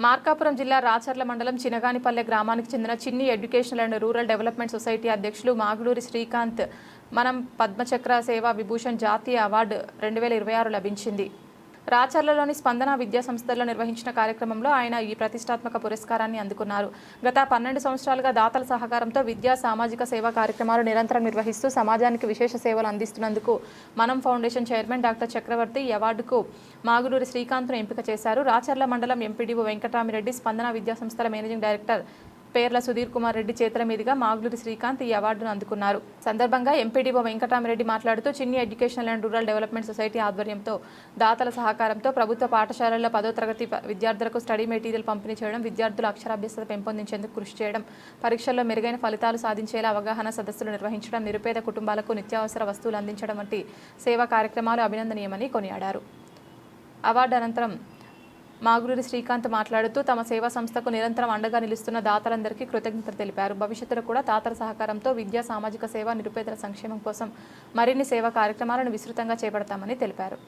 మార్కాపురం జిల్లా రాచర్ల మండలం చినగానిపల్లె గ్రామానికి చెందిన చిన్ని educational and rural development society అధ్యక్షులు మాగులూరి శ్రీకాంత్ మనం పద్మచక్ర సేవా విభూషణ్ జాతీయ అవార్డు 2026 లభించింది. రాచర్లలోని స్పందన విద్యా సంస్థల్లో నిర్వహించిన కార్యక్రమంలో ఆయన ఈ ప్రతిష్టాత్మక పురస్కారాన్ని అందుకున్నారు. గత 12 సంవత్సరాలుగా దాతల సహకారంతో విద్యా సామాజిక సేవా కార్యక్రమాలు నిరంతరం నిర్వహిస్తూ సమాజానికి విశేష సేవలు అందిస్తున్నందుకు మనం ఫౌండేషన్ చైర్మన్ డాక్టర్ చక్రవర్తి ఈ అవార్డుకు మాగులూరి శ్రీకాంత్ను ఎంపిక చేశారు. రాచర్ల మండలం ఎంపీడీఓ వెంకటరామిరెడ్డి, స్పందన విద్యా సంస్థల మేనేజింగ్ డైరెక్టర్ పేర్ల సుధీర్ కుమార్ రెడ్డి చేతుల మీదుగా మాగులూరి శ్రీకాంత్ ఈ అవార్డును అందుకున్నారు. సందర్భంగా ఎంపీడీఓ వెంకటరామిరెడ్డి మాట్లాడుతూ Chinni educational and rural development society ఆధ్వర్యంతో దాతల సహకారంతో ప్రభుత్వ పాఠశాలల్లో 10వ తరగతి విద్యార్థులకు స్టడీ మెటీరియల్ పంపిణీ చేయడం, విద్యార్థుల అక్షరాభ్యాసత పెంపొందించేందుకు కృషి చేయడం, పరీక్షల్లో మెరుగైన ఫలితాలు సాధించేలా అవగాహన సదస్సులు నిర్వహించడం, నిరుపేద కుటుంబాలకు నిత్యావసర వస్తువులు అందించడం వంటి సేవా కార్యక్రమాలు అభినందనీయమని కొనియాడారు. అవార్డు అనంతరం మాగులూరి శ్రీకాంత్ మాట్లాడుతూ తమ సేవా సంస్థకు నిరంతరం అండగా నిలుస్తున్న దాతలందరికీ కృతజ్ఞతలు తెలిపారు. భవిష్యత్తులో కూడా దాతల సహకారంతో విద్యా సామాజిక సేవ, నిరుపేదల సంక్షేమం కోసం మరిన్ని సేవా కార్యక్రమాలను విస్తృతంగా చేపడతామని తెలిపారు.